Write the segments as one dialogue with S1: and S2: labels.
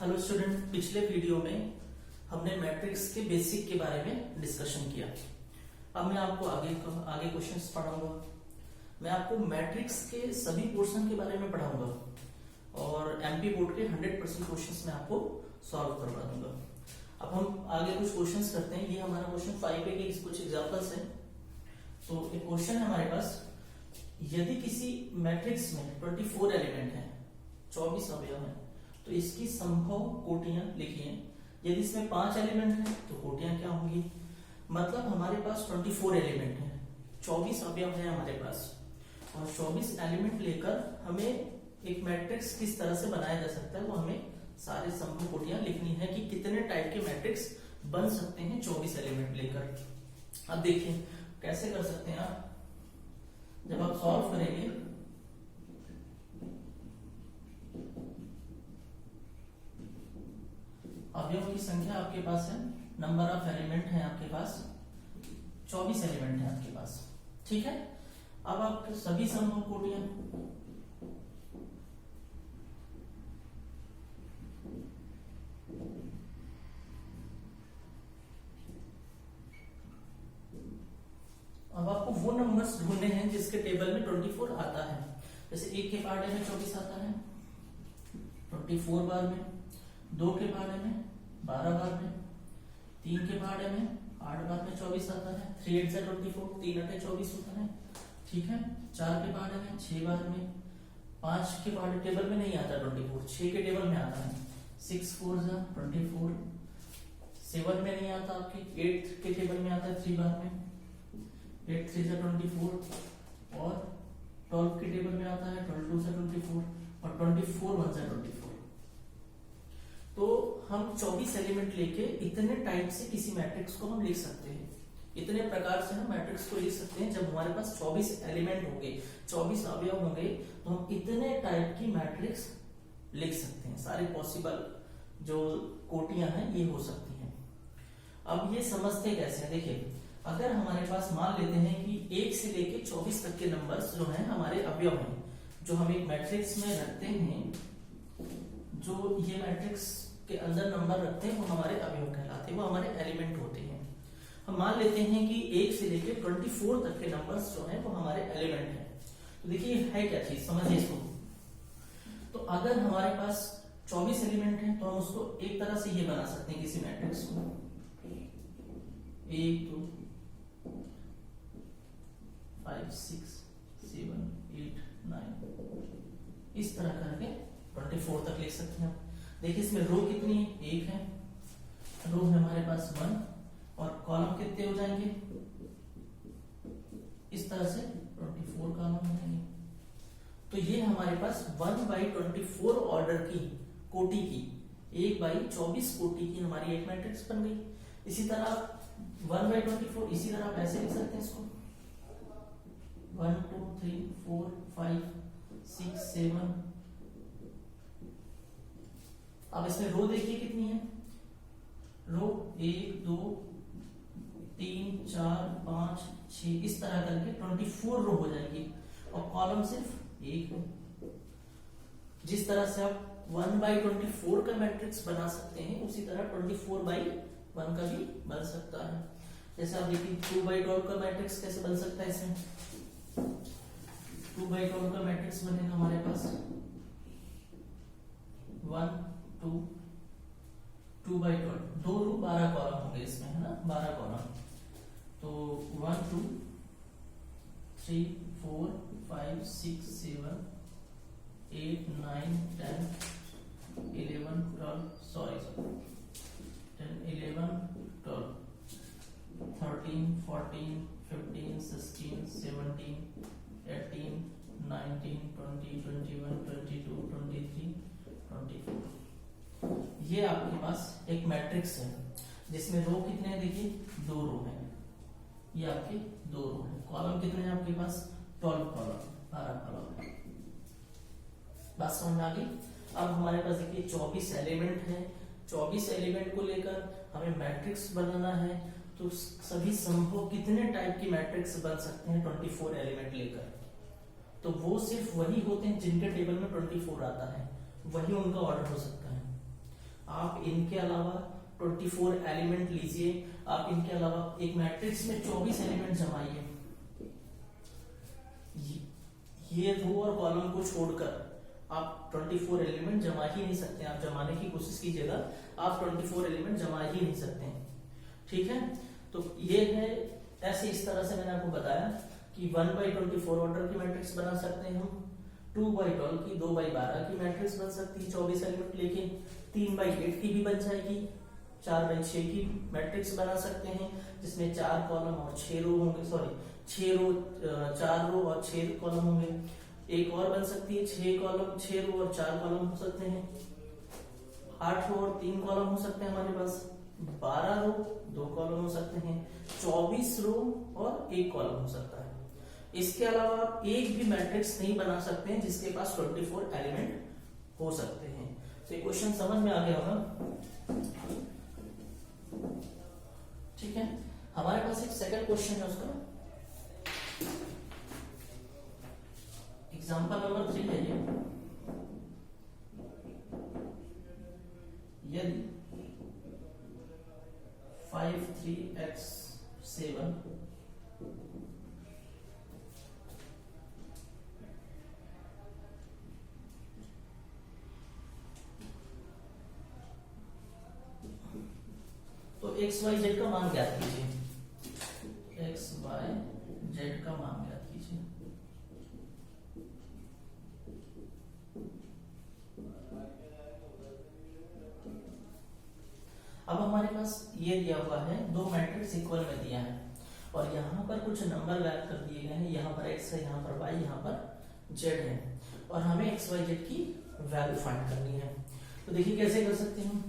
S1: Hello student, पिछले video में हमने मैट्रिक्स के बेसिक के बारे में डिस्कशन किया। अब मैं आपको आगे क्वेश्चंस पढ़ाऊंगा। मैं आपको मैट्रिक्स के सभी पोर्शन के बारे में पढ़ाऊंगा और एमपी बोर्ड के 100% क्वेश्चंस मैं आपको सॉल्व करवा दूंगा। अब हम आगे कुछ क्वेश्चंस करते हैं। ये हमारा क्वेश्चन 5 के कुछ एग्जांपल्स हैं। तो एक क्वेश्चन है हमारे पास, यदि किसी मैट्रिक्स में 24 एलिमेंट हैं, 24 अवयव हैं, तो इसकी संभव कोटियां लिखिए। यदि इसमें 5 एलिमेंट हैं तो कोटियां क्या होंगी। मतलब हमारे पास 24 एलिमेंट हैं, 24 अवयव हैं हमारे पास, और 24 एलिमेंट लेकर हमें एक मैट्रिक्स किस तरह से बनाया जा सकता है वो हमें सारे संभव कोटियां लिखनी है कि कितने टाइप के मैट्रिक्स बन सकते हैं 24 एलिमेंट लेकर। अब देखिए कैसे कर सकते हैं आप। जब आप सॉल्व करेंगे अवयव की संख्या आपके पास है, नंबर ऑफ एलिमेंट है आपके पास 24 एलिमेंट है आपके पास, ठीक है। अब आप सभी संभव कोटियां अब आपको वो नंबर्स ढूंढने हैं जिसके टेबल में 24 आता है। जैसे 1 के पहाड़े में 24 आता है 24 बार में, 2 के पहाड़े में 12 बार में, 3 के पहाड़े में 8 बार में 24 आता है, 3 8 जा 24, 3 8 24 होता है, ठीक है। 4 के पहाड़े में 6 बार में, 5 के पहाड़े टेबल में नहीं आता 24, 6 के टेबल में आता है, 6 4 जा 24, 7 में नहीं आता आपके, 8 के टेबल में आता है 3 बार में, 8 3 जा 24, और 12 के टेबल में आता है 12 2 जा 24, और 24 1 जा 24। तो हम 24 एलिमेंट लेके इतने टाइप से किसी मैट्रिक्स को हम लिख सकते हैं। इतने प्रकार से हम मैट्रिक्स को लिख सकते हैं। जब हमारे पास 24 एलिमेंट होंगे, 24 अवयव होंगे, तो हम इतने टाइप की मैट्रिक्स लिख सकते हैं। सारे पॉसिबल जो कोटियां हैं ये हो सकती हैं। अब ये समझते कैसे हैं, देखिए अगर हमारे पास मान लेते हैं कि 1 से लेके 24 तक के नंबर्स जो हैं हमारे अवयव हैं, जो हम एक मैट्रिक्स में रखते हैं, जो ये मैट्रिक्स के अंदर नंबर रखते हैं वो हमारे अवयव कहलाते हैं, वो हमारे एलिमेंट होते हैं। हम मान लेते हैं कि 1 से लेके 24 तक के नंबर्स जो हैं वो हमारे एलिमेंट हैं। तो देखिए है क्या चीज, समझिए इसको। तो अगर हमारे पास 24 एलिमेंट हैं तो हम उसको एक तरह से ये बना सकते हैं किसी मैट्रिक्स को, 1 2 5 6 7 8 9 इस तरह करके 24 तक लिख सकते हैं। देखिए इसमें रो कितनी है, 1 है, रो है हमारे पास 1, और कॉलम कितने हो जाएंगे, इस तरह से 24 कॉलम हो जाएंगे। तो ये हमारे पास 1/24 ऑर्डर की कोटि की 1/24 कोटि की हमारी एक मैट्रिक्स बन गई। इसी तरह 1/24 इसी तरह आप ऐसे लिख सकते हैं इसको, 1 2 3 4 5 6 7। अब इसमें रो देखिए कितनी है, रो 1 2 3 4 5 6 इस तरह करके 24 रो हो जाएगी, और कॉलम सिर्फ 1 है। जिस तरह से आप 1/24 का मैट्रिक्स बना सकते हैं, उसी तरह 24/1 का भी बन सकता है। जैसे आप देखिए 2/12 का मैट्रिक्स कैसे बन सकता है। इसमें 2/12 का मैट्रिक्स बनेगा हमारे पास 1 2 2/12, 2 रो 12 कॉलम होंगे इसमें, है ना, 12 कॉलम। तो 1 2 3 4 5 6 7 8 9 10 11 12 सॉरी 10 11 12 13 14 15 16 17 18 19 20 21 22 23 24। ये आपके पास एक मैट्रिक्स है जिसमें रो कितने हैं, देखिए 2 रो हैं, ये आपके 2 रो हैं। कॉलम कितने हैं आपके पास, 12 कॉलम, 12 कॉलम है। बात समझ में आ गई। अब हमारे पास देखिए 24 एलिमेंट है, 24 एलिमेंट को लेकर हमें मैट्रिक्स बनाना है। तो सभी संभव कितने टाइप की मैट्रिक्स बन सकते हैं 24 एलिमेंट लेकर, तो वो सिर्फ वही होते हैं जिनके टेबल में 24 आता है, वही उनका ऑर्डर हो सकता है। आप इनके अलावा 24 एलिमेंट लीजिए, आप इनके अलावा एक मैट्रिक्स में 24 एलिमेंट जमाइए, ये रो और कॉलम को छोड़कर आप 24 एलिमेंट जमा ही नहीं सकते। आप जमाने की कोशिश कीजिएगा, आप 24 एलिमेंट जमा ही नहीं सकते हैं, ठीक है। तो ये है, ऐसे इस तरह से मैंने आपको बताया कि 1/24 ऑर्डर की मैट्रिक्स बना सकते हैं हम, 2/12 की, 2/12 की मैट्रिक्स बन सकती है 24 एलिमेंट लेके, 3/8 की भी बन जाएगी, 4/6 की मैट्रिक्स बना सकते हैं जिसमें 4 कॉलम और 6 रो होंगे, सॉरी 4 रो और 6 कॉलम होंगे। एक और बन सकती है 6 कॉलम, 6 रो और 4 कॉलम हो सकते हैं, 8 रो और 3 कॉलम हो सकते हैं हमारे पास, 12 रो 2 कॉलम हो सकते हैं, 24 रो और 1 कॉलम हो सकता है। इसके अलावा आप एक भी मैट्रिक्स नहीं बना सकते हैं जिसके पास 24 एलिमेंट हो सकते हैं। तो ये क्वेश्चन समझ में आ गया होगा, ठीक है। हमारे पास एक सेकंड क्वेश्चन है, उसका एग्जांपल नंबर 3 है ये। यदि 5 3x 7 तो एक्स वाई जेड का मान ज्ञात कीजिए, एक्स वाई जेड का मान ज्ञात कीजिए। अब हमारे पास ये दिया हुआ है, दो मैट्रिक्स इक्वल में दिया है और यहाँ पर कुछ नंबर ज्ञात कर दिए गए हैं, यहाँ पर एक्स है, यहाँ पर वाई, यहाँ पर जेड है और हमें एक्स वाई जेड की वैल्यू फाइंड करनी है। तो देखिए कैसे कर सकते हैं,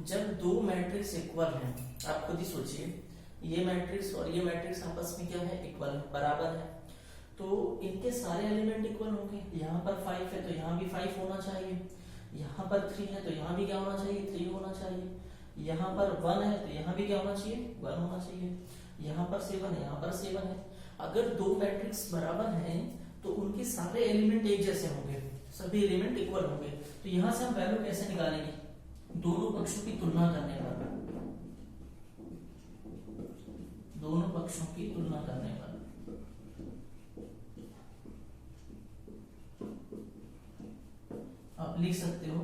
S1: जब दो मैट्रिक्स इक्वल हैं, आप खुद ही सोचिए, ये मैट्रिक्स और ये मैट्रिक्स आपस में क्या है, इक्वल है, बराबर है, तो इनके सारे एलिमेंट इक्वल होंगे। यहाँ पर 5 है तो यहाँ भी 5 होना चाहिए, यहाँ पर 3 है तो यहाँ भी क्या होना चाहिए, 3 होना चाहिए, यहाँ पर 1 है तो यहाँ भी क्या होना चाहिए, 1 होना चाहिए, यहाँ पर 7 है, यहाँ पर 7 है। अगर दो मैट्रिक्स बराबर हैं तो उनके सारे एलिमेंट एक जैसे होंगे, सभी एलिमेंट इक्वल होंगे। तो यहाँ से हम वैल्यू कैसे निकालेंगे, दोनों पक्षों की तुलना करने पर, दोनों पक्षों की तुलना करने पर आप लिख सकते हो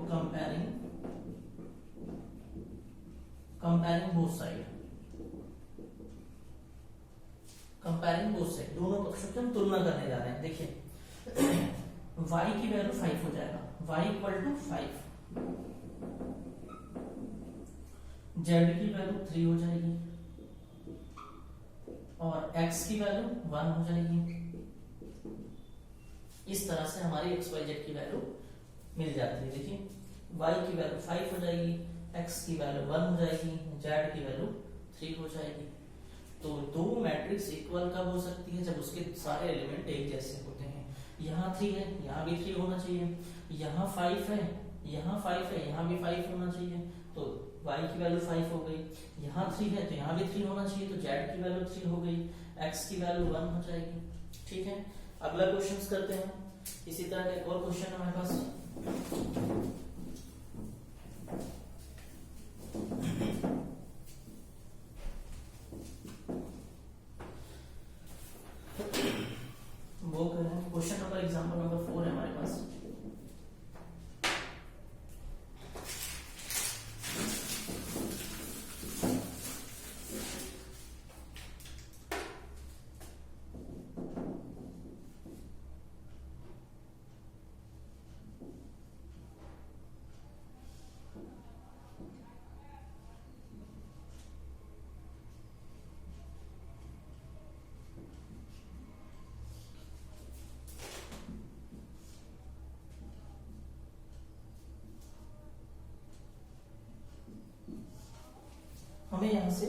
S1: comparing both side, comparing both side, दोनों पक्षों की हम तुलना करने जा रहे हैं। देखिए y की वैल्यू 5 हो जाएगा, y इक्वल टू 5, z की वैल्यू 3 हो जाएगी और x की वैल्यू 1 हो जाएगी। इस तरह से हमारी एक्स वाई जेड की वैल्यू मिल जाती है। देखिए y की वैल्यू 5 हो जाएगी, x की वैल्यू 1 हो जाएगी, z की वैल्यू 3 हो जाएगी। तो दो मैट्रिक्स इक्वल कब हो सकती है, जब उसके सारे एलिमेंट एक जैसे होते हैं। यहाँ 3 है, यहाँ भी 3 होना चाहिए, यहाँ 5 है, यहाँ 5 है, यहाँ भी 5 होना चाहिए, तो y की वैल्यू 5 हो गई। यहाँ 3 है तो यहाँ भी 3 होना चाहिए, तो z की वैल्यू 3 हो गई, x की वैल्यू 1 हो जाएगी। ठीक है, अगला क्वेश्चन करते हैं। इसी तरह का एक और क्वेश्चन है हमारे पास। वो करें क्वेश्चन नंबर, एग्जाम्पल नंबर 4 है हमारे पास। हमें यहाँ से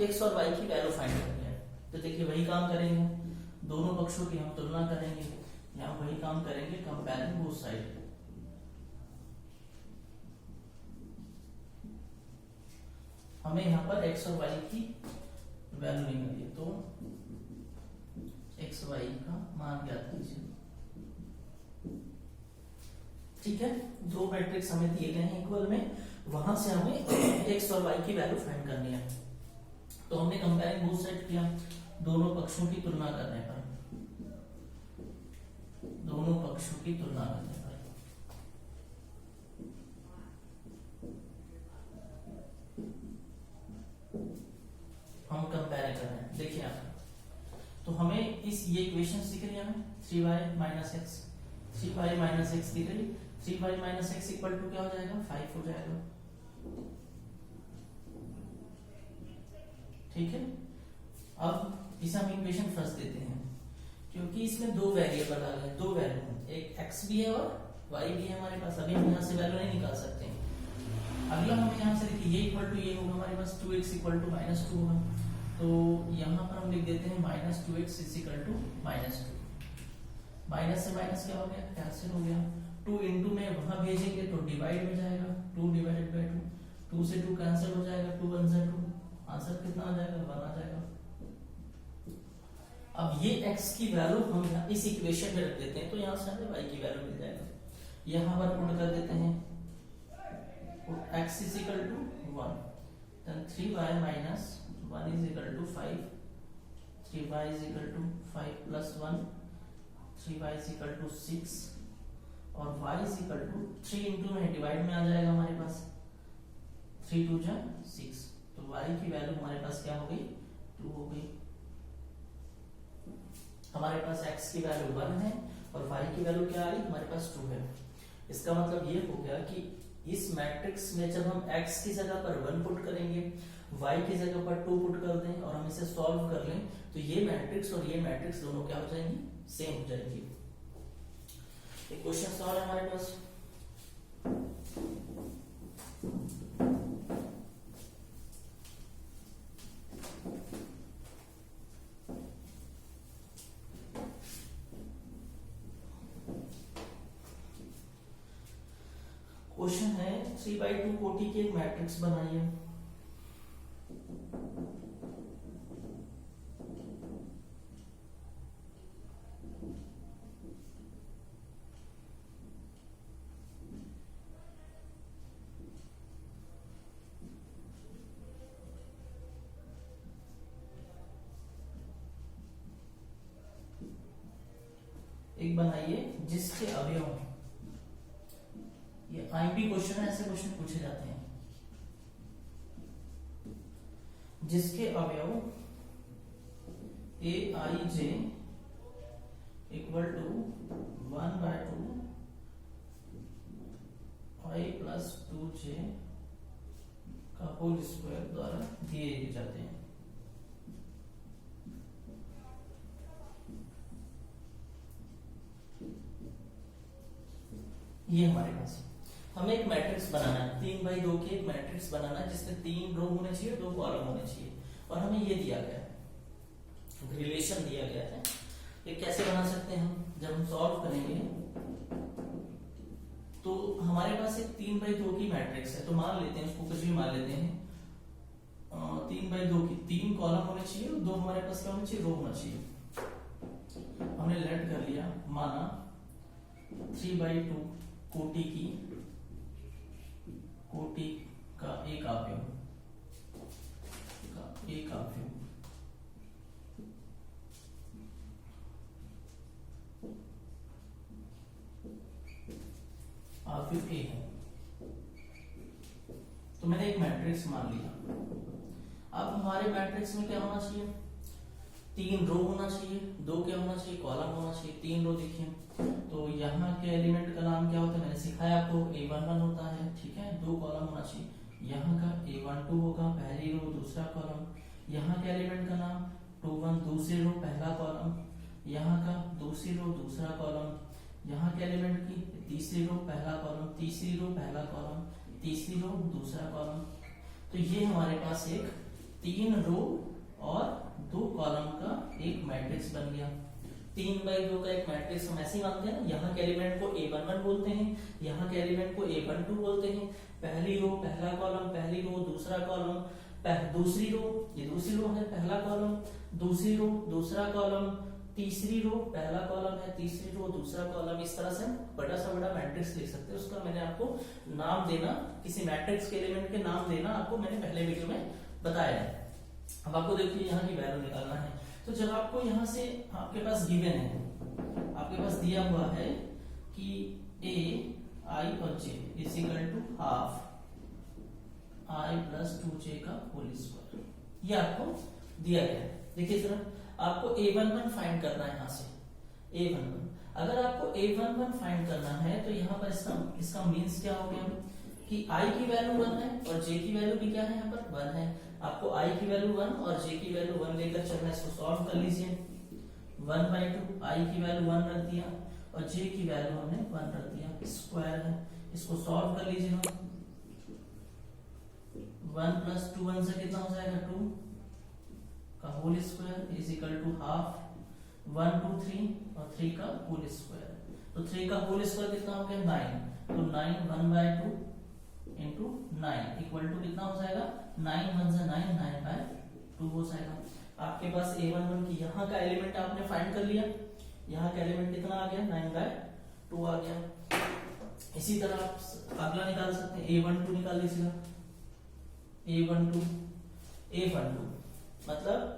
S1: x और y की वैल्यू फाइंड करनी है। तो देखिए वही काम करेंगे, दोनों पक्षों की हम तुलना करेंगे, यहाँ वही काम करेंगे, कंपेयरिंग बोथ साइड। हमें यहाँ पर x और y की वैल्यू नहीं मिली, तो x y का मान ज्ञात कीजिए। ठीक है, दो मैट्रिक्स हमें दिए गए हैं इक्वल में, वहां से हमें x और y की वैल्यू फाइंड करनी है। तो हमने कंपेयरिंग बोथ साइड किया, दोनों पक्षों की तुलना करने पर, दोनों पक्षों की तुलना करने पर हम कंपेयर कर रहे हैं। देखिए आप, तो हमें इस ये इक्वेशन दिख रही है हमें 3y minus x, 3y minus x दिख रही, 3y minus x equal to क्या हो जाएगा, 5 हो जाएगा। ठीक है, अब इसे हम इक्वेशन फर्स्ट देते हैं, क्योंकि इसमें दो वेरिएबल आ गए, दो वैल्यू, एक x भी है और y भी है हमारे पास। अभी हम यहाँ से वैल्यू नहीं निकाल सकते। अगला हमें यहाँ से देखिए ये इक्वल टू ये होगा हमारे पास 2x इक्वल टू माइनस 2 होगा, तो यहाँ पर हम लिख देते हैं minus 2x is equal to minus 2। Minus से माइनस क्या हो गया, कैंसिल हो गया। 2 इंटू में वहां भेजेंगे तो डिवाइड हो जाएगा, 2 डिवाइडेड बाई 2, 2 से 2 कैंसिल हो जाएगा, 2 1 से 2, आंसर कितना आ जाएगा, 1 आ जाएगा। अब ये x की वैल्यू हम इस इक्वेशन में रख देते हैं, तो यहाँ से हमें y की वैल्यू मिल जाएगा। यहाँ पर पुट कर देते हैं, x is equal to 1, then 3y minus 1 is equal to 5, 3y is equal to 5 plus 1, 3y is equal to 6 और y is equal to 3 into में डिवाइड में आ जाएगा हमारे पास, 3 2 जा 6, तो y की वैल्यू हमारे पास क्या हो गई, 2 हो गई। हमारे पास x की वैल्यू 1 है और y की वैल्यू क्या आ रही, हमारे पास 2 है। इसका मतलब ये हो गया कि इस मैट्रिक्स में जब हम x की जगह पर 1 पुट करेंगे, y की जगह पर 2 पुट कर दें और हम इसे सॉल्व कर लें, तो ये मैट्रिक्स और ये मैट्रिक्स दोनों क्या हो जाएंगी, सेम हो जाएंगी। एक क्वेश्चन सॉल्व है हमारे पास। क्वेश्चन है 3/2 कोटि की एक मैट्रिक्स बनाइए। एक बनाइए जिसके अवयव, ये आईबी क्वेश्चन है, ऐसे क्वेश्चन पूछे जाते हैं, जिसके अवयव A I J equal to 1/2 i plus 2j का होल स्क्वायर द्वारा दिए जाते हैं। ये हमारे पास हमें एक मैट्रिक्स बनाना है, 3/2 की एक मैट्रिक्स बनाना है जिसमें 3 रो होने चाहिए, 2 कॉलम होने चाहिए, और हमें ये दिया गया है, रिलेशन दिया गया है। ये कैसे बना सकते हैं हम, जब हम सॉल्व करेंगे तो हमारे पास एक 3/2 की मैट्रिक्स है, तो मान लेते हैं उसको कुछ भी मान लेते हैं, 3/2 की 3 कॉलम होने चाहिए और 2 हमारे पास क्या होना चाहिए, रो होना चाहिए। हमने लेट कर लिया, माना 3/2 कोटि का एक अवयव अवयव ए है, तो मैंने एक मैट्रिक्स मान लिया। अब हमारे मैट्रिक्स में क्या होना चाहिए, 3 रो होना चाहिए, 2 क्या होना चाहिए, कॉलम होना चाहिए। 3 रो देखिए, तो यहाँ के एलिमेंट का नाम क्या होता है, मैंने सिखाया आपको, a11 होता है, ठीक है। 2 कॉलम होना चाहिए, यहाँ का a12 होगा, पहली रो दूसरा कॉलम, यहाँ के एलिमेंट का नाम 21 दूसरी रो पहला कॉलम, यहाँ का दूसरी रो दूसरा कॉलम, यहाँ के एलिमेंट की तीसरी रो पहला कॉलम, तीसरी रो पहला कॉलम, तीसरी रो दूसरा कॉलम। तो ये हमारे पास एक 3 रो और 2 कॉलम का एक मैट्रिक्स बन गया। 3/2 का एक मैट्रिक्स हम ऐसे ही मानते हैं ना, यहाँ के एलिमेंट को a11 बोलते हैं, यहाँ के एलिमेंट को a12 बोलते हैं। पहली रो पहला कॉलम, पहली रो दूसरा कॉलम, दूसरी रो, ये दूसरी रो है, पहला कॉलम, दूसरी रो दूसरा कॉलम, तीसरी रो पहला कॉलम है, तीसरी रो दूसरा कॉलम। इस तरह से हम बड़ा सा बड़ा मैट्रिक्स लिख सकते हैं। उसका मैंने आपको नाम देना, किसी मैट्रिक्स के एलिमेंट के नाम देना आपको मैंने पहले वीडियो में बताया है। अब आपको देखिए यहाँ की वैल्यू निकालना है। तो जब आपको यहाँ से आपके पास गिवन है, आपके पास दिया हुआ है कि a I और j is equal to half I plus 2j का होल स्क्वायर, ये आपको दिया गया है। देखिए जरा, आपको a11 फाइंड करना है। यहाँ से a11, अगर आपको a11 फाइंड करना है तो यहाँ पर इसका मीन्स क्या हो गया कि I की वैल्यू 1 है और j की वैल्यू भी क्या है, यहाँ पर 1 है। आपको I की वैल्यू 1 और j की वैल्यू 1 लेकर चलना है। इसको सॉल्व कर लीजिए। 1/2 I की वैल्यू 1 रख दिया और j की वैल्यू हमने 1 रख दिया, स्क्वायर है। इसको सॉल्व कर लीजिए हम। 1 प्लस 2 1 से कितना हो जाएगा 2 का whole square is equal to half 1 2 3 और 3 का होल स्क्वायर। तो 3 का होल स्क्वायर कितना हो गया 9। तो 9 1/2 इंटू 9 इक्वल टू कितना हो जाएगा 9 1 से 9 9/2 हो जाएगा। आपके पास a11 की यहाँ का एलिमेंट आपने फाइंड कर लिया। यहाँ का एलिमेंट कितना आ गया 9/2 आ गया। इसी तरह आप अगला निकाल सकते हैं, a12 निकाल लीजिएगा। a12 मतलब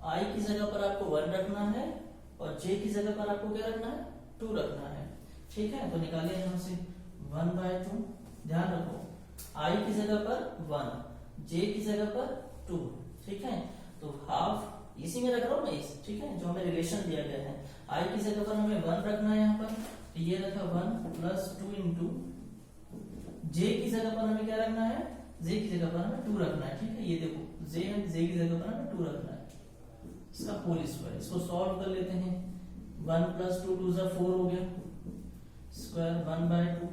S1: I की जगह पर आपको 1 रखना है और j की जगह पर आपको क्या रखना है 2 रखना है। ठीक है, तो निकालिए यहाँ से 1/2। ध्यान रखो I की जगह पर 1, j की जगह पर 2। ठीक है, तो हाफ इसी में रख रहा हूँ मैं, ठीक है, जो हमें रिलेशन दिया गया है। I की जगह पर हमें 1 रखना है यहाँ पर, तो ये रखा 1 प्लस 2 इंटू j की जगह पर हमें क्या रखना है, j की जगह पर हमें 2 रखना है। ठीक है, ये देखो j की जगह पर हमें 2 रखना है, इसका होल स्क्वायर। इसको सॉल्व कर लेते हैं। 1 प्लस 2 2 4 हो गया, स्क्वायर 1/2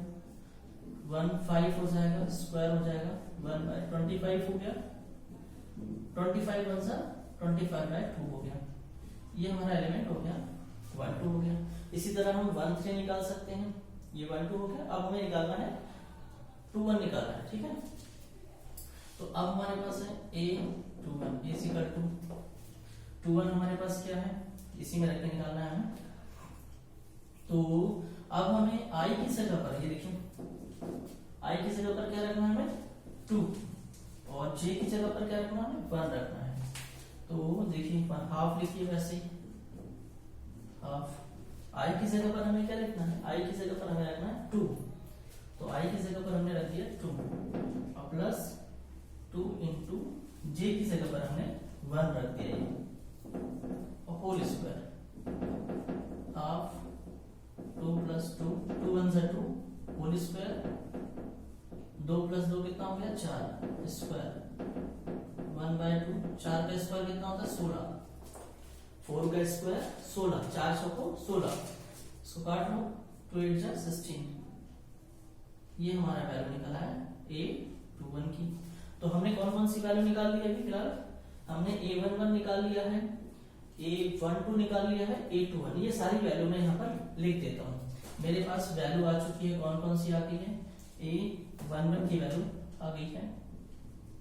S1: 1 5 हो जाएगा, स्क्वायर हो जाएगा 1/25 हो गया। 25 1 सा 25/2 हो गया। ये हमारा एलिमेंट हो गया 1 2 हो गया। इसी तरह हम 1 3 निकाल सकते हैं। ये 1 2 हो गया। अब हमें निकालना है 2 1 निकालना है। ठीक है, तो अब हमारे पास है a21 इज इक्वल टू 2 1 हमारे पास क्या है, इसी में रख के निकालना है हमें। तो अब हमें I की जगह पर, ये देखिए I की जगह पर क्या रखना है हमें 2 और j की जगह पर क्या रखना है 1 रखना है। तो देखिए हाफ लिखिए, वैसे ही हाफ। I की जगह पर हमें क्या रखना है, I की जगह पर हमें रखना है 2, तो I की जगह पर हमने रख दिया 2 और प्लस 2 इंटू j की जगह पर हमने 1 रख दिया और होल स्क्वायर हाफ 2 प्लस 2 2 1 से 2 होल स्क्वायर 2 प्लस 2 कितना हो गया 4 स्क्वायर 1/2। 4 का स्क्वायर कितना होता है 16, 4 का स्क्वायर 16, 4 सौ को 16, इसको काट लो 2 8 जा 16। ये हमारा वैल्यू निकला है a21 की। तो हमने कौन कौन सी वैल्यू निकाल ली है अभी फिलहाल, हमने a11 निकाल लिया है, a12 निकाल लिया है, a21। ये सारी वैल्यू मैं यहाँ पर लिख देता हूँ। मेरे पास वैल्यू आ चुकी है, कौन कौन सी आ गई है, a11 की वैल्यू आ गई है।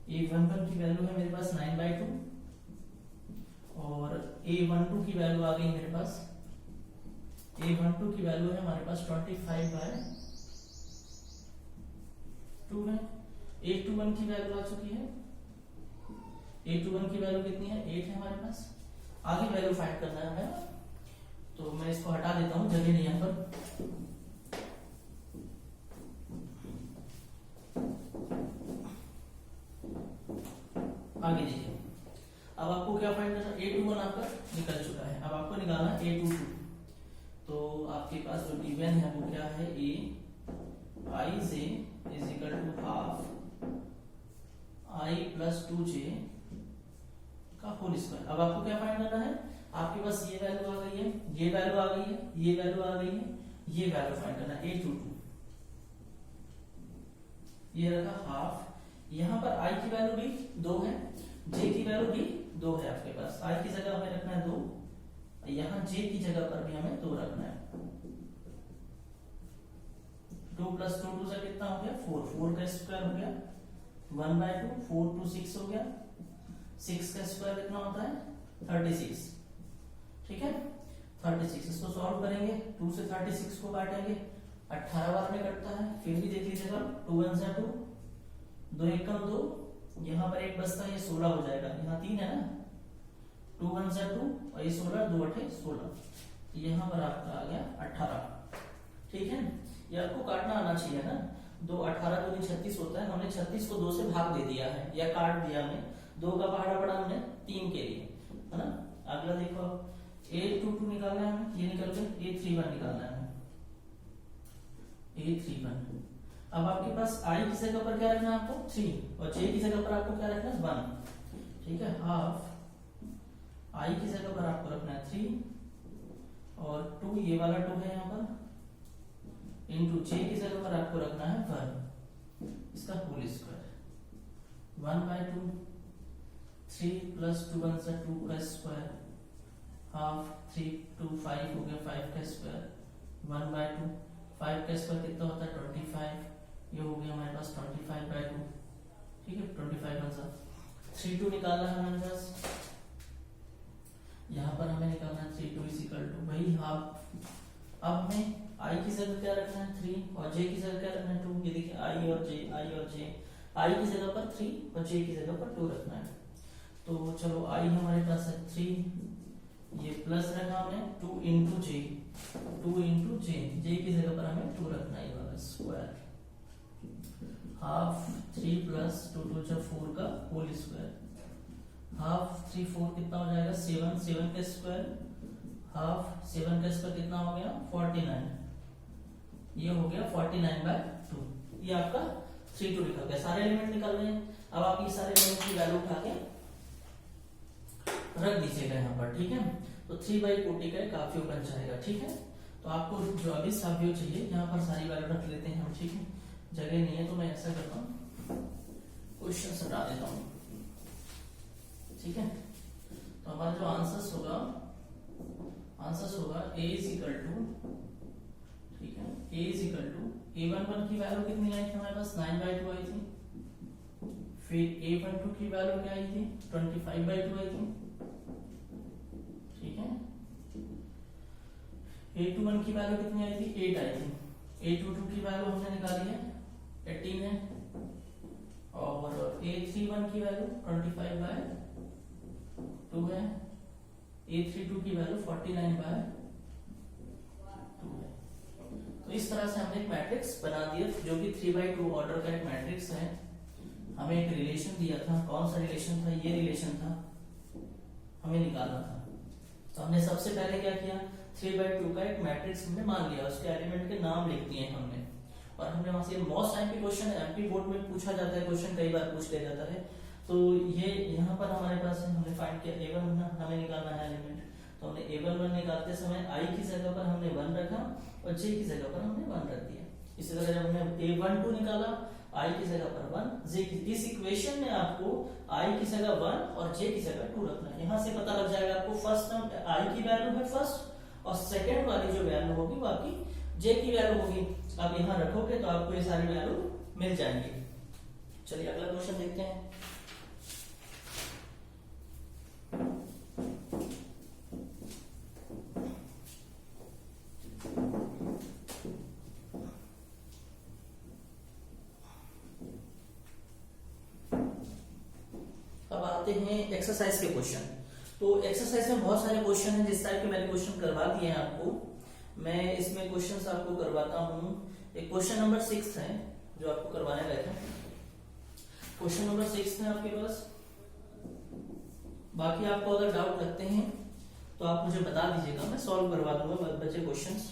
S1: a11 की वैल्यू है मेरे पास 9/2 और a12 की वैल्यू आ गई मेरे पास, a12 की वैल्यू है हमारे पास 25/2 है। a21 की वैल्यू आ चुकी है, a21 की वैल्यू कितनी है 8 है हमारे पास। आगे वैल्यू फाइंड करना है हमें, तो मैं इसको हटा देता हूं, जगह नहीं है पर। आगे देखिए, अब आपको क्या फाइंड करना है, a21 आपका निकल चुका है, अब आपको निकालना है a22। तो आपके पास जो गिवन है वो क्या है, aij is equal to half I plus 2j का होल स्क्वायर। अब आपको क्या फाइंड करना है, आपके पास ये वैल्यू आ गई है, ये वैल्यू आ गई है, ये वैल्यू आ गई है, ये वैल्यू फाइंड करना है a22। ये रखा हाफ, यहाँ पर I की वैल्यू भी 2 है, j की वैल्यू भी 2 है आपके पास। I की जगह हमें रखना है 2, यहाँ j की जगह पर भी हमें 2 रखना है। 2 प्लस 2 2 से कितना हो गया 4, 4 का स्क्वायर हो गया 1/2, 4 2 6 हो गया 6 का स्क्वायर कितना होता है 36, ठीक है 36। इसको सॉल्व करेंगे, 2 से 36 को काटेंगे, 18 बार में कटता है। फिर भी देख लीजिएगा, 2 1 जा 2, 2 1 कम 2, यहाँ पर एक बचता है, ये 16 हो जाएगा, यहाँ 3 है ना, 2 1 जा 2 और ये 16, 2 8 16, यहाँ पर आपका आ गया 18, ठीक है। ये आपको काटना आना चाहिए ना, 2 18 2 36 होता है, हमने 36 को 2 से भाग दे दिया है या काट दिया हमने, 2 का पहाड़ा पड़ा हमने 3 के लिए, है ना। अगला देखो, A22 निकालना है हमें, ये निकल गया, A31 निकालना है A31। अब आपके पास I की जगह पर क्या रखना है आपको 3 और J की जगह पर आपको क्या रखना है 1, ठीक है। हाफ I की जगह पर आपको रखना है 3 और 2, ये वाला 2 है यहाँ पर, इंटू J की जगह पर आपको रखना है 1, इसका होल स्क्वायर, 1/2, 3 प्लस 2 1 से 2 का स्क्वायर, हाफ 3 2 5 हो गया 5 का स्क्वायर, 1/2, 5 का स्क्वायर कितना होता है 25, ये हो गया हमारे पास 25/2, ठीक है 25 आंसर। 3 2 निकालना है हमारे पास, यहाँ पर हमें निकालना है 3 2 इज इक्वल टू वही हाफ। अब हमें I की जगह क्या रखना है 3 और J की जगह क्या रखना है 2, ये देखिए I और J, I की जगह पर 3 और J की जगह पर 2 रखना है। तो चलो I हमारे पास है 3, ये प्लस रखा हमने 2 इंटू J, J की जगह पर हमें 2 रखना है, ये वाला स्क्वायर, हाफ 3 प्लस 2 2 जा 4 का होल स्क्वायर, हाफ 3 4 कितना हो जाएगा 7, 7 का स्क्वायर, हाफ 7 का स्क्वायर कितना हो गया 49, ये हो गया 49/2। ये आपका 3 2 निकल गया, सारे एलिमेंट निकल रहे हैं। अब आप ये सारे एलिमेंट की वैल्यू उठा के रख दीजिएगा यहाँ पर, ठीक है। तो 3/40 का काफी बन जाएगा, ठीक है। तो आपको जो अभी साफियो चाहिए यहाँ पर सारी वैल्यू रख लेते हैं हम, ठीक है। जगह नहीं है तो मैं ऐसा करता हूँ, क्वेश्चन हटा देता हूँ, ठीक है। तो हमारा जो आंसर्स होगा A इज इक्वल टू, ठीक है, A is equal to A11 की वैल्यू कितनी आई थी हमारे पास 9/2 आई थी, फिर A12 की वैल्यू क्या आई थी 25/2 आई थी, ठीक है। A21 की वैल्यू कितनी आई थी 8 आई थी, A22 की वैल्यू हमने निकाली है 18 है, और A31 की वैल्यू 25/2 है, A32 की वैल्यू 49/2 है। तो इस तरह से हमने एक मैट्रिक्स बना दिया जो कि 3/2 ऑर्डर का एक मैट्रिक्स है। हमें एक रिलेशन दिया था, कौन सा रिलेशन था, ये रिलेशन था, हमें निकालना था। तो हमने सबसे पहले क्या किया 3/2 का एक मैट्रिक्स हमने मान लिया, उसके एलिमेंट के नाम लिख दिए हमने, और हमने वहां से most MP question MP board में पूछा जाता है, क्वेश्चन कई बार पूछ लिया जाता है। तो ये यहाँ पर हमारे पास है, हमने फाइंड किया A1 हमें निकालना है एलिमेंट, तो हमने A11 निकालते समय I की जगह पर हमने 1 रखा और J की जगह पर हमने 1 रख दिया। इसी तरह जब हमने A12 निकाला I की जगह पर 1, J की, इस इक्वेशन में आपको I की जगह 1 और J की जगह 2 रखना है। यहाँ से पता लग जाएगा आपको फर्स्ट टर्म I की वैल्यू है फर्स्ट, और सेकंड वाली जो वैल्यू होगी वो आपकी J की वैल्यू होगी। आप यहाँ रखोगे तो आपको ये सारी वैल्यू मिल जाएंगी। चलिए अगला क्वेश्चन देखते हैं। अब आते हैं एक्सरसाइज के क्वेश्चन। तो एक्सरसाइज में बहुत सारे क्वेश्चन हैं, जिस टाइप के मैंने क्वेश्चन करवा दिए हैं आपको, मैं इसमें क्वेश्चंस आपको करवाता हूं। एक क्वेश्चन नंबर 6 है जो आपको करवाने गए थे, क्वेश्चन नंबर 6 है आपके पास। बाकी आपको अगर डाउट लगते हैं तो आप मुझे बता दीजिएगा, मैं सॉल्व करवा दूंगा बचे क्वेश्चंस।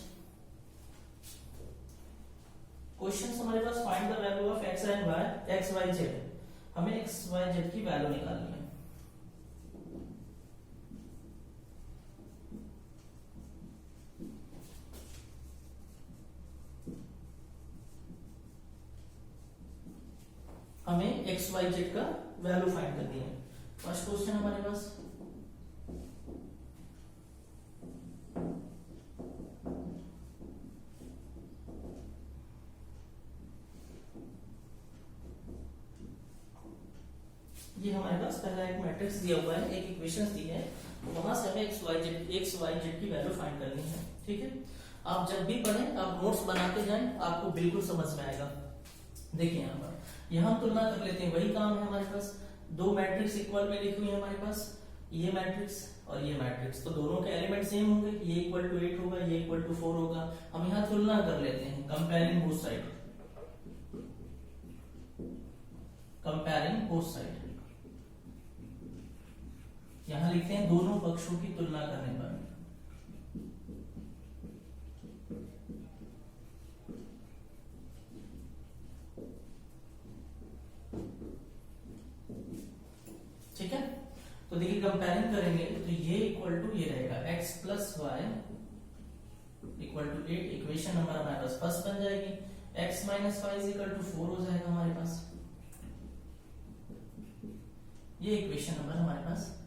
S1: क्वेश्चंस हमारे पास find the value of x and y, x y z। हमें x y z की वैल्यू निकालनी है। हमें एक्स वाई जेड का वैल्यू फाइंड करनी है। फर्स्ट क्वेश्चन हमारे पास ये हमारे पास पहला एक मैट्रिक्स दिया हुआ है, एक इक्वेशन दी है, वहां से हमें एक्स वाई जेड की वैल्यू फाइंड करनी है। ठीक है, आप जब भी पढ़ें आप नोट्स बनाते जाएं, आपको बिल्कुल समझ में आएगा। देखिए यहाँ पर यहाँ तुलना कर लेते हैं, वही काम है हमारे पास। दो मैट्रिक्स इक्वल में लिखी हुई है हमारे पास, ये मैट्रिक्स और ये मैट्रिक्स, तो दोनों के एलिमेंट सेम होंगे, ये इक्वल टू 8 होगा, ये इक्वल टू 4 होगा। हम यहाँ तुलना कर लेते हैं, comparing both side, comparing both side. यहां लिखते हैं दोनों पक्षों की तुलना करने पर। ठीक है, तो देखिए कंपेयरिंग करेंगे तो ये इक्वल टू ये रहेगा x plus y equal to 8, equation number हमारे पास फर्स्ट बन जाएगी। x minus y is equal to 4 हो जाएगा हमारे पास, ये इक्वेशन नंबर हमारे पास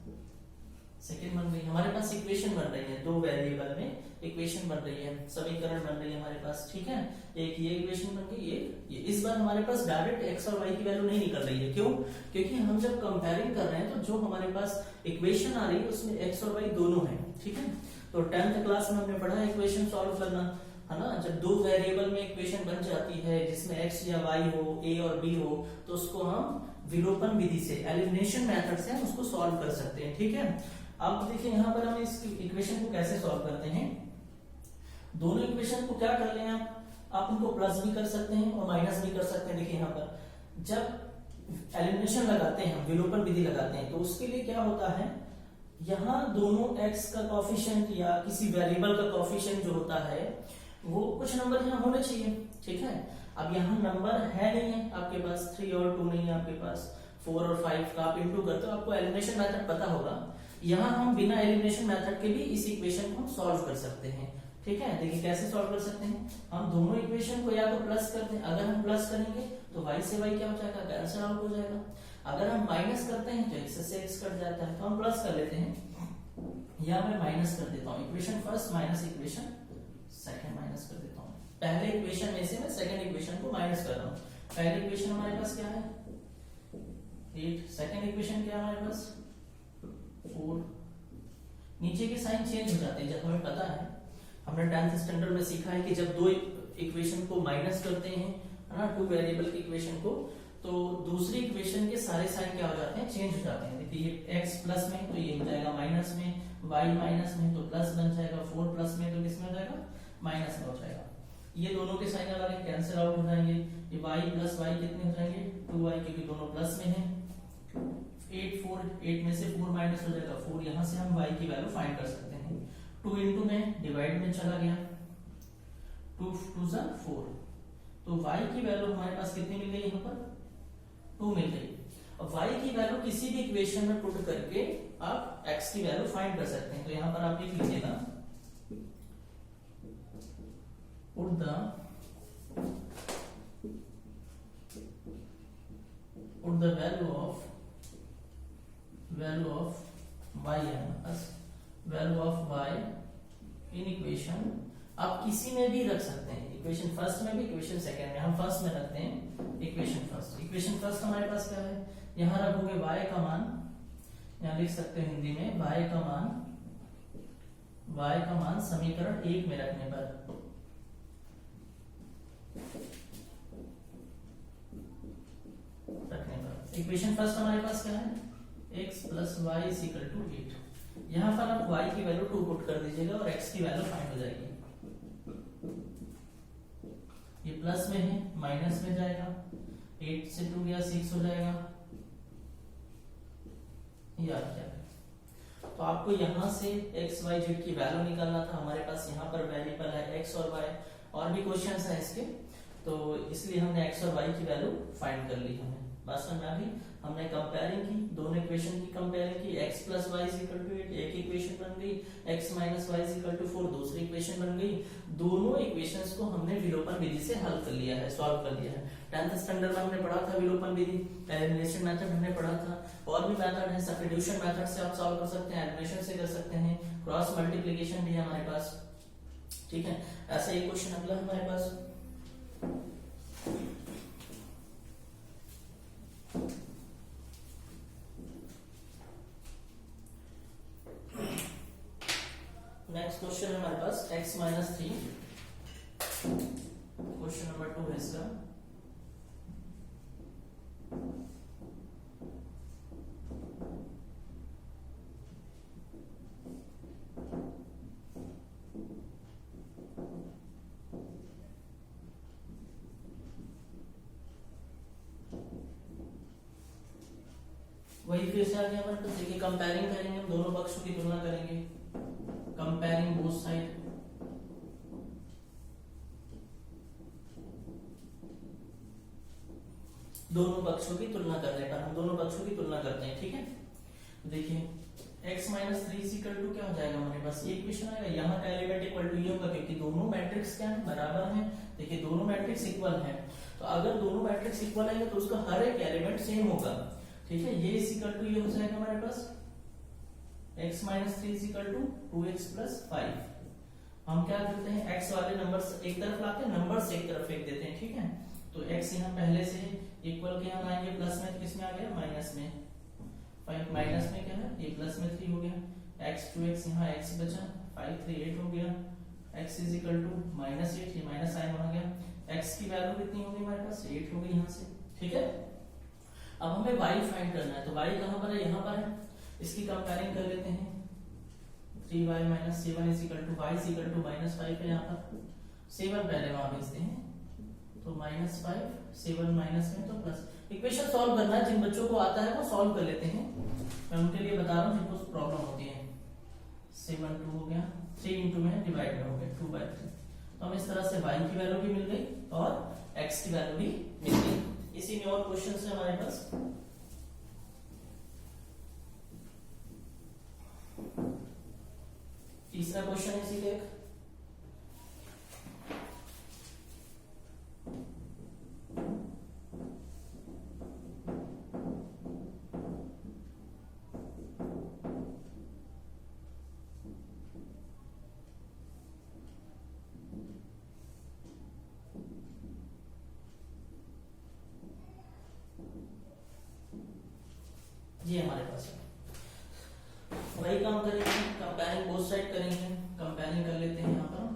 S1: सेकंड बन गई। हमारे पास इक्वेशन बन रही है, दो वेरिएबल में इक्वेशन बन रही है, समीकरण बन रही है हमारे पास। ठीक है, एक ये इक्वेशन बन गई, ये इस बार हमारे पास डायरेक्ट x और y की वैल्यू नहीं निकल रही है। क्यों? क्योंकि हम जब कंपेयरिंग कर रहे हैं तो जो हमारे पास इक्वेशन आ रही है उसमें x और y दोनों है। ठीक है, तो 10th क्लास में हमने पढ़ा इक्वेशन सॉल्व करना, है ना। जब दो वेरिएबल में इक्वेशन बन जाती है जिसमें x या y हो, a और b हो, तो उसको हम विलोपन विधि से, एलिमिनेशन मेथड से हम उसको सॉल्व कर सकते हैं। ठीक है, अब देखिए यहाँ पर हम इस इक्वेशन को कैसे सॉल्व करते हैं। दोनों इक्वेशन को क्या कर लें आप उनको प्लस भी कर सकते हैं और माइनस भी कर सकते हैं। देखिए यहाँ पर जब एलिमिनेशन लगाते हैं, विलोपन विधि लगाते हैं, तो उसके लिए क्या होता है, यहाँ दोनों x का कोफिशिएंट या किसी वेरिएबल का कोफिशिएंट जो होता है वो कुछ नंबर यहाँ होने चाहिए। ठीक है, अब यहाँ नंबर है नहीं है आपके पास, 3 और 2 नहीं है आपके पास, 4 और 5 का आप इंटू करते हो, आपको एलिमिनेशन मेथड पता होगा। यहाँ हम बिना एलिमिनेशन मेथड के भी इस इक्वेशन को हम सॉल्व कर सकते हैं। ठीक है, देखिए कैसे सॉल्व कर सकते हैं। हम दोनों इक्वेशन को या तो प्लस करते हैं, अगर हम प्लस करेंगे तो y से y क्या हो जाएगा, कैंसिल आउट हो जाएगा। अगर हम माइनस करते हैं तो x से x कट जाता है, तो हम प्लस कर लेते हैं, या मैं माइनस कर देता हूँ, equation first minus equation second minus कर देता हूँ। पहले इक्वेशन में से मैं सेकंड इक्वेशन को माइनस कर रहा हूँ। पहली इक्वेशन हमारे पास क्या है 8, सेकंड इक्वेशन क्या है हमारे पास 4। नीचे के साइन चेंज हो जाते हैं, जब हमें पता है, हमने 10th स्टैंडर्ड में सीखा है कि जब दो इक्वेशन को माइनस करते हैं, है ना, टू वेरिएबल की इक्वेशन को, तो दूसरी इक्वेशन के सारे साइन क्या हो जाते हैं, चेंज हो जाते हैं। देखिए ये x प्लस में तो ये हो जाएगा माइनस में, y माइनस में तो प्लस बन जाएगा, 4 प्लस में तो किसमें हो जाएगा, माइनस में हो जाएगा। ये दोनों के साइन अलग है, कैंसिल आउट हो जाएंगे। ये y प्लस y कितने हो जाएंगे, 2y, क्योंकि दोनों प्लस में है। 8 में से 4 माइनस हो जाएगा 4, यहां से हम y की वैल्यू फाइंड कर सकते हैं। 2 इंटू में डिवाइड में चला गया, 2 2 जा 4, तो y की वैल्यू हमारे पास कितनी मिल गई, यहाँ पर 2 मिल गई। अब y की वैल्यू किसी भी इक्वेशन में पुट करके आप x की वैल्यू फाइंड कर सकते हैं। तो यहाँ पर आप लिख लीजिएगा, put the value of y है, value of y in equation, आप किसी में भी रख सकते हैं, इक्वेशन फर्स्ट में भी, इक्वेशन सेकंड में। हम फर्स्ट में रखते हैं इक्वेशन फर्स्ट। इक्वेशन फर्स्ट हमारे पास क्या है, यहां रखोगे y का मान, यहां लिख सकते हैं हिंदी में y का मान समीकरण 1 में रखने पर, इक्वेशन फर्स्ट हमारे पास क्या है, x plus y is equal to 8। यहां पर आप y की वैल्यू 2 पुट कर दीजिएगा और x की वैल्यू फाइंड हो जाएगी। ये प्लस में है, माइनस में जाएगा, 8 से 2 गया 6 हो जाएगा। ये आ गया। तो आपको यहां से x y z की वैल्यू निकालना था। हमारे पास यहाँ पर वेरिएबल है x और y, और भी क्वेश्चंस हैं इसके, तो इसलिए हमने x और y की वैल्यू फाइंड कर ली। हमें बात समझ में आ गई। हमने कंपेयरिंग की, दोनों इक्वेशन की कंपेयरिंग की, x plus y is equal to 8 एक इक्वेशन बन गई, x minus y is equal to 4 दूसरी इक्वेशन बन गई। दोनों इक्वेशंस को हमने विलोपन विधि से हल कर लिया है, सॉल्व कर लिया है। 10th स्टैंडर्ड में हमने पढ़ा था विलोपन विधि, एलिमिनेशन मेथड हमने पढ़ा था, और भी मेथड है, सब्स्टिट्यूशन मेथड से आप सॉल्व कर सकते हैं, एलिमिनेशन से कर सकते हैं, क्रॉस मल्टीप्लिकेशन भी है हमारे पास। ठीक है, ऐसा एक क्वेश्चन अगला हमारे पास, नेक्स्ट क्वेश्चन है हमारे पास x माइनस 3, क्वेश्चन नंबर 2 है इसका। वही फिर से आ गया हमारे पास। देखिए कंपेयरिंग करेंगे, हम दोनों पक्षों की तुलना करेंगे, कंपेयरिंग बोथ साइड। दोनों पक्षों की तुलना करने पर हम दोनों पक्षों की तुलना करते हैं, ठीक है। देखिए x माइनस 3 इक्वल टू क्या हो जाएगा हमारे पास, ये इक्वेशन आएगा। यहाँ का एलिमेंट इक्वल टू ये होगा क्योंकि दोनों मैट्रिक्स क्या है, बराबर हैं। देखिए दोनों मैट्रिक्स इक्वल हैं, तो अगर दोनों मैट्रिक्स इक्वल है तो उसका हर एक एलिमेंट सेम होगा, ठीक है। ये इक्वल टू ये हो जाएगा हमारे पास x minus 3 equal to 2x plus 5। हम क्या करते हैं, x वाले नंबर्स एक तरफ लाते हैं, नंबर्स एक तरफ फेंक देते हैं, ठीक है। तो x यहाँ पहले से इक्वल के यहाँ लाएंगे, प्लस में किस में आ गया, माइनस में। 5 माइनस में क्या है, ये प्लस में 3 हो गया। x 2x यहाँ x बचा, 5 3 8 हो गया। x is equal to minus 8, ये माइनस साइन आ गया। x की वैल्यू कितनी होगी हमारे पास, 8 हो गई यहाँ से, ठीक है। अब हमें y फाइंड करना है, तो y कहाँ पर है, यहाँ पर है। इसकी कंपेयरिंग कर लेते हैं। 3y minus 7 is equal to y is equal to minus 5 है, यहाँ पर 7 पहले वहां भेजते हैं, तो माइनस 5 7 माइनस में तो प्लस। इक्वेशन सॉल्व करना है, जिन बच्चों को आता है वो सॉल्व कर लेते हैं, मैं उनके लिए बता रहा हूँ जिनको प्रॉब्लम होती है। 7 2 हो गया, 3 इंटू में डिवाइड में हो गया 2/3। तो हमें इस तरह से y की वैल्यू भी मिल गई और x की वैल्यू भी मिल गई। इसी में और क्वेश्चन है हमारे पास। तीसरा क्वेश्चन है इसी का एक। ये हमारे पास है, वही काम करेंगे, कंपेयरिंग बोथ साइड करेंगे। कंपेयरिंग कर लेते हैं यहाँ पर,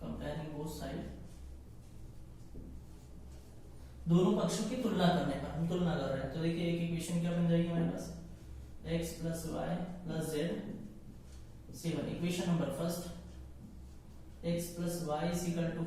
S1: कंपेयरिंग बोथ साइड। दोनों पक्षों की तुलना करने पर हम तुलना कर रहे हैं, तो देखिए एक इक्वेशन क्या बन जाएगी हमारे पास, x plus y plus z 7। Equation number first, x plus y is equal to